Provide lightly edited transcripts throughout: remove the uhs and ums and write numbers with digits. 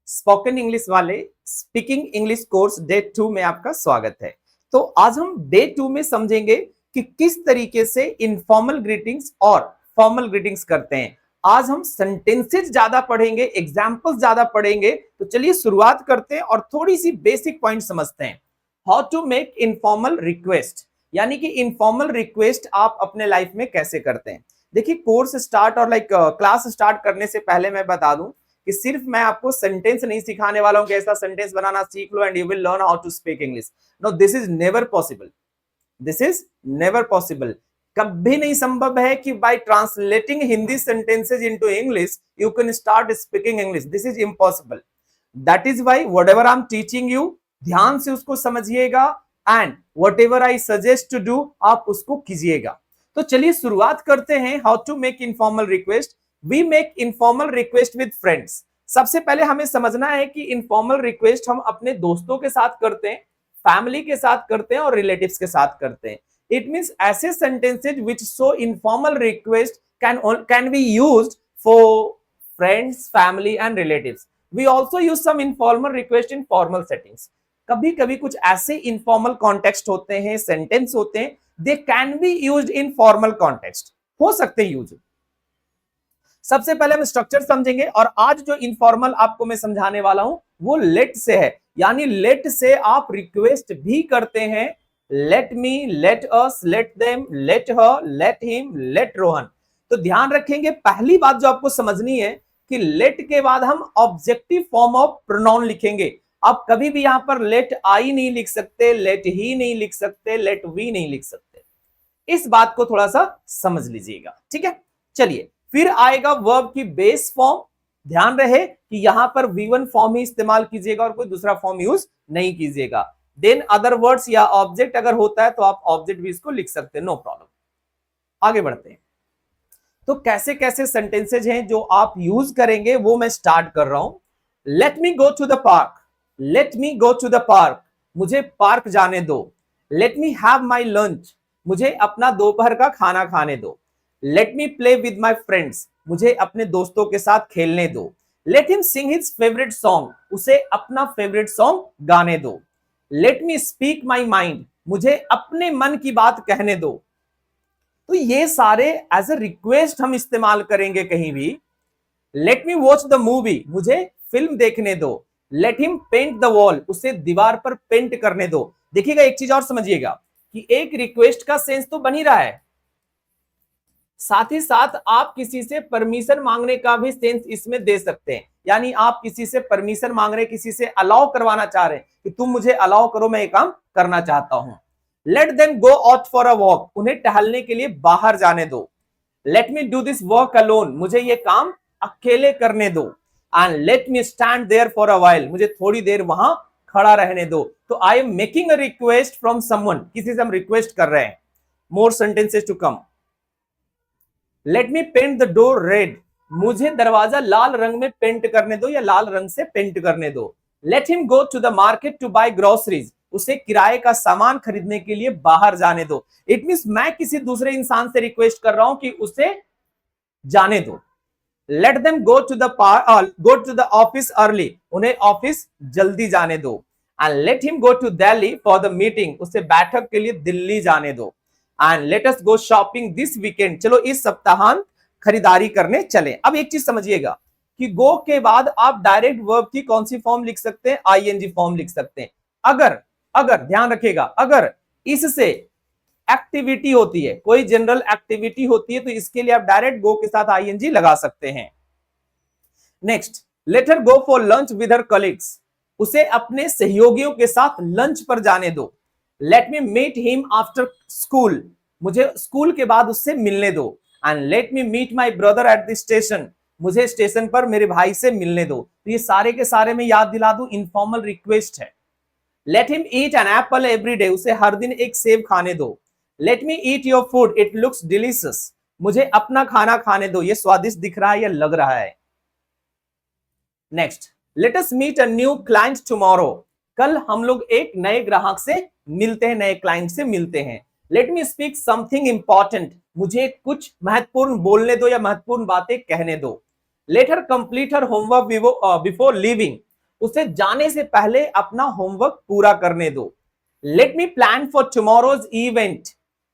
Spoken English वाले speaking English course day 2 में आपका स्वागत है। तो आज हम डे 2 में समझेंगे कि किस तरीके से इनफॉर्मल ग्रीटिंग्स और फॉर्मल ग्रीटिंग्स करते हैं। आज हम सेंटेंसेस ज्यादा पढ़ेंगे, एग्जाम्पल्स ज्यादा पढ़ेंगे। तो चलिए शुरुआत करते हैं और थोड़ी सी बेसिक पॉइंट समझते हैं। How to make informal request, यानी कि इनफॉर्मल रिक्वेस्ट आप अपने लाइफ में कैसे करते हैं। देखिए, कोर्स स्टार्ट और क्लास स्टार्ट करने से पहले मैं बता दूं कि सिर्फ मैं आपको सेंटेंस नहीं सिखाने वाला हूं कि ऐसा सेंटेंस बनाना सीख लो and you will learn how to speak English. No, this is never possible. This is never possible. कभी नहीं संभव है कि by translating Hindi sentences into English you can start speaking English. This is impossible. That is why whatever I am teaching you, ध्यान से उसको समझिएगा and whatever I suggest to do, आप उसको कीजिएगा। तो चलिए शुरुआत करते हैं। How to make informal request. We make informal request with friends. सबसे पहले हमें समझना है कि इनफॉर्मल रिक्वेस्ट हम अपने दोस्तों के साथ करते हैं, फैमिली के साथ करते हैं और रिलेटिव्स के साथ करते हैं। इट मींस ऐसे sentences which show informal request can be used for friends, family and relatives. We also use some informal request in formal settings. कभी कभी कुछ ऐसे इनफॉर्मल कॉन्टेक्स्ट होते हैं, सेंटेंस होते हैं, they can be used in formal context, हो सकते हैं यूज। सबसे पहले हम स्ट्रक्चर समझेंगे और आज जो इनफॉर्मल आपको मैं समझाने वाला हूं वो लेट से है। यानी लेट से आप रिक्वेस्ट भी करते हैं। Let me, let us, let them, let her, let him, let Rohan. तो ध्यान रखेंगे, पहली बात जो आपको समझनी है कि लेट के बाद हम ऑब्जेक्टिव फॉर्म ऑफ प्रोनाउन लिखेंगे। आप कभी भी यहां पर लेट आई नहीं लिख सकते, लेट ही नहीं लिख सकते, लेट वी नहीं लिख सकते। इस बात को थोड़ा सा समझ लीजिएगा, ठीक है। चलिए, फिर आएगा वर्ब की बेस फॉर्म। ध्यान रहे कि यहां पर V1 फॉर्म ही इस्तेमाल कीजिएगा और कोई दूसरा फॉर्म यूज नहीं कीजिएगा। देन अदर वर्ड्स या ऑब्जेक्ट अगर होता है तो आप ऑब्जेक्ट भी इसको लिख सकते हैं, नो प्रॉब्लम। आगे बढ़ते हैं। तो कैसे कैसे सेंटेंसेज हैं जो आप यूज करेंगे वो मैं स्टार्ट कर रहा हूं। Let me go to the park. Let me go to the park, मुझे पार्क जाने दो। Let me have my lunch, मुझे अपना दोपहर का खाना खाने दो। Let me play with my friends, मुझे अपने दोस्तों के साथ खेलने दो। Let him sing his favourite song, उसे अपना फेवरेट सॉन्ग गाने दो। Let me speak my mind, मुझे अपने मन की बात कहने दो। तो ये सारे एज ए रिक्वेस्ट हम इस्तेमाल करेंगे कहीं भी। Let me watch the movie, मुझे फिल्म देखने दो। Let him paint the wall, उसे दीवार पर पेंट करने दो। देखिएगा, एक चीज और समझिएगा कि एक रिक्वेस्ट का सेंस तो बन ही रहा है, साथ ही साथ आप किसी से परमिशन मांगने का भी सेंस इसमें दे सकते हैं। यानी आप किसी से परमिशन मांग रहे हैं, किसी से अलाउ करवाना चाह रहे हैं कि तुम मुझे अलाउ करो, मैं ये काम करना चाहता हूं। Let them go out for a walk, उन्हें टहलने के लिए बाहर जाने दो। Let me do this work alone, मुझे ये काम अकेले करने दो। And let me stand there for a while, मुझे थोड़ी देर वहां खड़ा रहने दो। तो I am making a request from someone, किसी से हम रिक्वेस्ट कर रहे हैं। More sentences to come. Let me paint the door red, मुझे दरवाजा लाल रंग में पेंट करने दो या लाल रंग से पेंट करने दो। Let him go to the market to buy groceries, उसे किराए का सामान खरीदने के लिए बाहर जाने दो। इट मींस मैं किसी दूसरे इंसान से रिक्वेस्ट कर रहा हूं कि उसे जाने दो। Let them go to the office early, उन्हें ऑफिस जल्दी जाने दो। And let him go to Delhi for the meeting, उसे बैठक के लिए दिल्ली जाने दो। And let us go shopping this weekend, चलो इस सप्ताहांत खरीदारी करने चले। अब एक चीज समझिएगा कि गो के बाद आप डायरेक्ट वर्ब की कौन सी फॉर्म लिख सकते हैं, आईएनजी फॉर्म लिख सकते हैं। अगर अगर ध्यान रखिएगा, अगर इससे एक्टिविटी होती है, कोई जनरल एक्टिविटी होती है, तो इसके लिए आप डायरेक्ट गो के साथ आईएनजी लगा सकते हैं। Next, let her go for lunch with her colleagues, उसे अपने सहयोगियों के साथ लंच पर जाने दो। Let me meet him after school, मुझे स्कूल के बाद उससे मिलने दो। And let me meet my brother at the station, मुझे स्टेशन पर मेरे भाई से मिलने दो। तो ये सारे के सारे मैं याद दिला दूं, इनफॉर्मल रिक्वेस्ट है। Let him eat an apple every day, उसे हर दिन एक सेब खाने दो। Let me eat your food, it looks delicious, मुझे अपना खाना खाने दो, ये स्वादिष्ट दिख रहा है या लग रहा है। Next, let us meet a new client tomorrow, कल हम लोग एक नए ग्राहक से मिलते हैं, नए क्लाइंट से मिलते हैं। Let me speak something important, मुझे कुछ महत्वपूर्ण बोलने दो या महत्वपूर्ण बातें कहने दो। लेट हर complete her homework before leaving, उसे जाने से पहले अपना होमवर्क पूरा करने दो। Let me plan for tomorrow's event,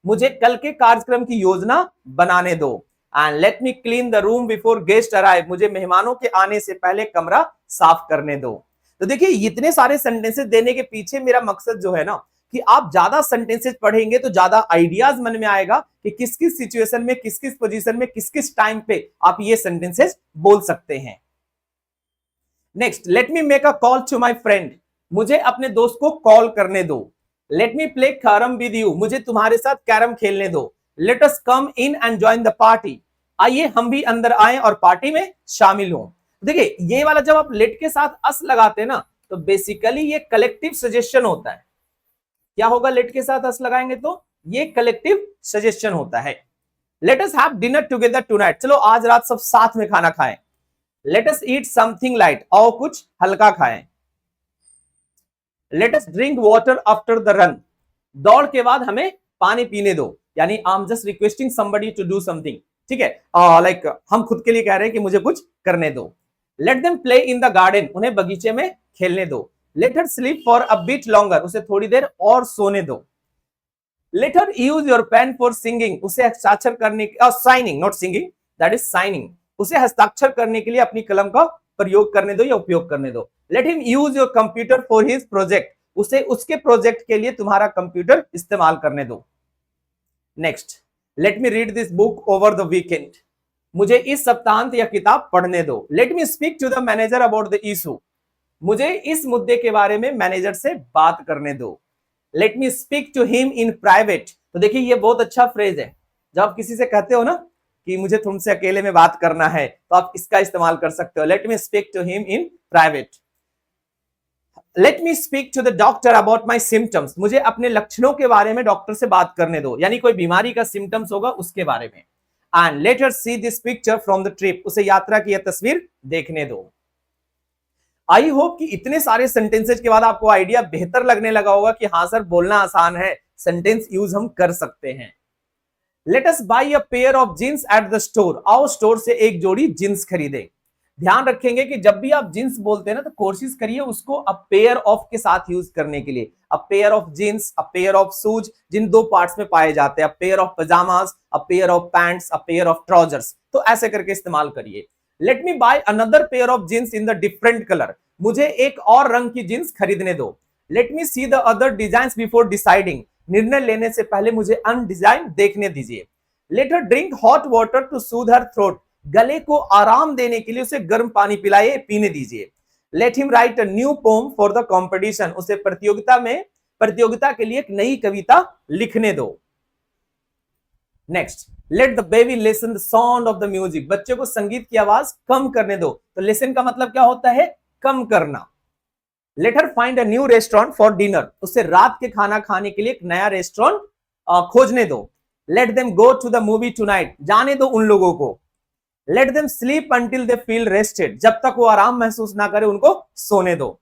मुझे कल के कार्यक्रम की योजना बनाने दो। And let me clean the room before guest arrive, मुझे मेहमानों के आने से पहले कमरा साफ करने दो। तो देखिए इतने सारे सेंटेंसेस देने के पीछे मेरा मकसद जो है ना कि आप ज्यादा सेंटेंसेस पढ़ेंगे तो ज्यादा आइडियाज मन में आएगा कि किस किस सिचुएशन में, किस किस पोजीशन में, किस किस टाइम पे आप ये सेंटेंसेस बोल सकते हैं। Next, let me make a call to my friend, मुझे अपने दोस्त को कॉल करने दो। Let me play carrom with you, मुझे तुम्हारे साथ कैरम खेलने दो। Let us come in and join the party, आइए हम भी अंदर आए और पार्टी में शामिल हों। देखिए ये वाला जब आप लेट के साथ अस लगाते हैं ना तो बेसिकली ये कलेक्टिव सजेशन होता है। क्या होगा लेट के साथ अस लगाएंगे तो ये कलेक्टिव सजेशन होता है। Let us have dinner together tonight, चलो आज रात सब साथ में खाना खाएं। Let us eat something light, और कुछ हल्का खाएं। Let us drink water after the run, दौड़ के बाद हमें पानी पीने दो, यानी I am just requesting somebody to do something, ठीक है, लाइक हम खुद के लिए कह रहे हैं कि मुझे कुछ करने दो। Let them play in the garden, उन्हें बगीचे में खेलने दो। Let her sleep for a bit longer, उसे थोड़ी देर और सोने दो। Let her use your pen for singing, उसे हस्ताक्षर करने signing, not singing, that is signing, उसे हस्ताक्षर करने के लिए अपनी कलम का प्रयोग करने दो या उपयोग करने दो। Let him use your computer for his project, उसे उसके प्रोजेक्ट के लिए तुम्हारा कंप्यूटर इस्तेमाल करने दो। Next, let me read this book over the weekend, मुझे इस सप्ताहांत या किताब पढ़ने दो। Let me speak to the manager about the issue, मुझे इस मुद्दे के बारे में मैनेजर से बात करने दो। Let me speak to him in private, तो देखिए ये बहुत अच्छा फ्रेज है। जब आप किसी से कहते हो ना कि मुझे तुमसे अकेले में बात करना है तो आप इसका इस्तेमाल कर सकते हो, let me speak to him in private. Let me speak to the doctor about my symptoms, मुझे अपने लक्षणों के बारे में डॉक्टर से बात करने दो, यानी कोई बीमारी का सिम्टम्स होगा उसके बारे में। And let her see this picture from the trip, उसे यात्रा की यह तस्वीर देखने दो। आई होप कि इतने सारे सेंटेंसेज के बाद आपको आइडिया बेहतर लगने लगा होगा कि हाँ सर बोलना आसान है, सेंटेंस यूज हम कर सकते हैं। Let us buy a pair of jeans at the store, आओ स्टोर से एक जोड़ी जींस खरीदे। ध्यान रखेंगे कि जब भी आप जींस बोलते हैं ना तो कोशिश करिए उसको अ पेयर ऑफ के साथ यूज करने के लिए। A pair of jeans, a pair of shoes, जिन दो पार्ट्स में पाए जाते हैं, a pair of pyjamas, a pair of pants, a pair of trousers, तो ऐसे करके इस्तेमाल करिए। Let me buy another pair of jeans in the different colour, मुझे एक और रंग की जींस खरीदने दो। Let me see the other designs before deciding, निर्णय लेने से पहले मुझे अन्य डिजाइन देखने दीजिए। Let her drink hot water to soothe her throat, गले को आराम देने के लिए उसे गर्म पानी पिलाइए, पीने दीजिए। Let him write a new poem for the competition, उसे प्रतियोगिता के लिए एक नई कविता लिखने दो। Next, let the baby listen the sound of the music, बच्चे को संगीत की आवाज कम करने दो। तो लिसन का मतलब क्या होता है, कम करना। Let her find a new restaurant for dinner, उसे रात के खाना खाने के लिए एक नया रेस्टोरेंट खोजने दो। Let them go to the movie tonight, जाने दो उन लोगों को। Let them sleep until they feel rested, जब तक वो आराम महसूस ना करे उनको सोने दो।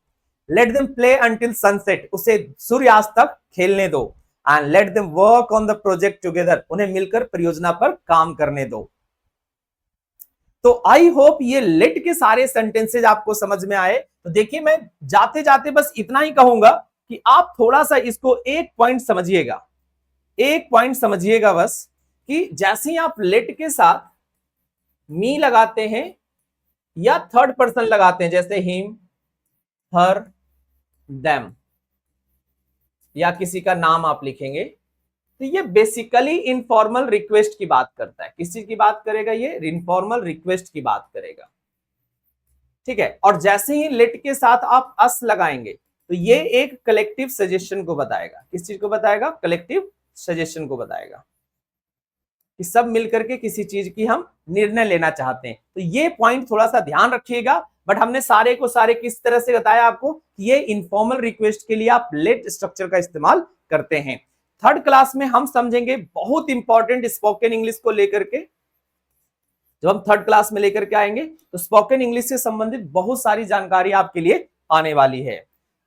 Let them play until sunset, उसे सूर्यास्त तक खेलने दो। And let them work on the project together, उन्हें मिलकर परियोजना पर काम करने दो। तो आई होप ये लेट के सारे सेंटेंसेज आपको समझ में आए। तो देखिए मैं जाते जाते बस इतना ही कहूंगा कि आप थोड़ा सा इसको एक पॉइंट समझिएगा, एक पॉइंट समझिएगा बस, कि जैसे ही आप लेट के साथ मी लगाते हैं या थर्ड पर्सन लगाते हैं, जैसे हिम, हर, देम, या किसी का नाम आप लिखेंगे, तो ये बेसिकली इनफॉर्मल रिक्वेस्ट की बात करता है। किस चीज की बात करेगा, ये इनफॉर्मल रिक्वेस्ट की बात करेगा, ठीक है। और जैसे ही लेट के साथ आप अस लगाएंगे तो ये एक कलेक्टिव सजेशन को बताएगा। किस चीज को बताएगा, कलेक्टिव सजेशन को बताएगा कि सब मिलकर के किसी चीज की हम निर्णय लेना चाहते हैं। तो ये पॉइंट थोड़ा सा ध्यान रखिएगा। बट हमने सारे को सारे किस तरह से बताया आपको कि ये इनफॉर्मल रिक्वेस्ट के लिए आप लेट स्ट्रक्चर का इस्तेमाल करते हैं। थर्ड क्लास में हम समझेंगे बहुत इंपॉर्टेंट स्पोकन इंग्लिश को लेकर के। जब हम थर्ड क्लास में लेकर के आएंगे तो स्पोकन इंग्लिश से संबंधित बहुत सारी जानकारी आपके लिए आने वाली है।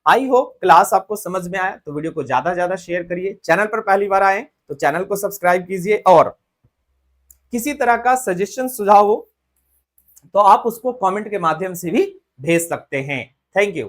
आई होप क्लास आपको समझ में आया, तो वीडियो को ज्यादा से ज्यादा शेयर करिए। चैनल पर पहली बार आए तो चैनल को सब्सक्राइब कीजिए, और किसी तरह का सजेशन सुझाव हो तो आप उसको कमेंट के माध्यम से भी भेज सकते हैं। Thank you.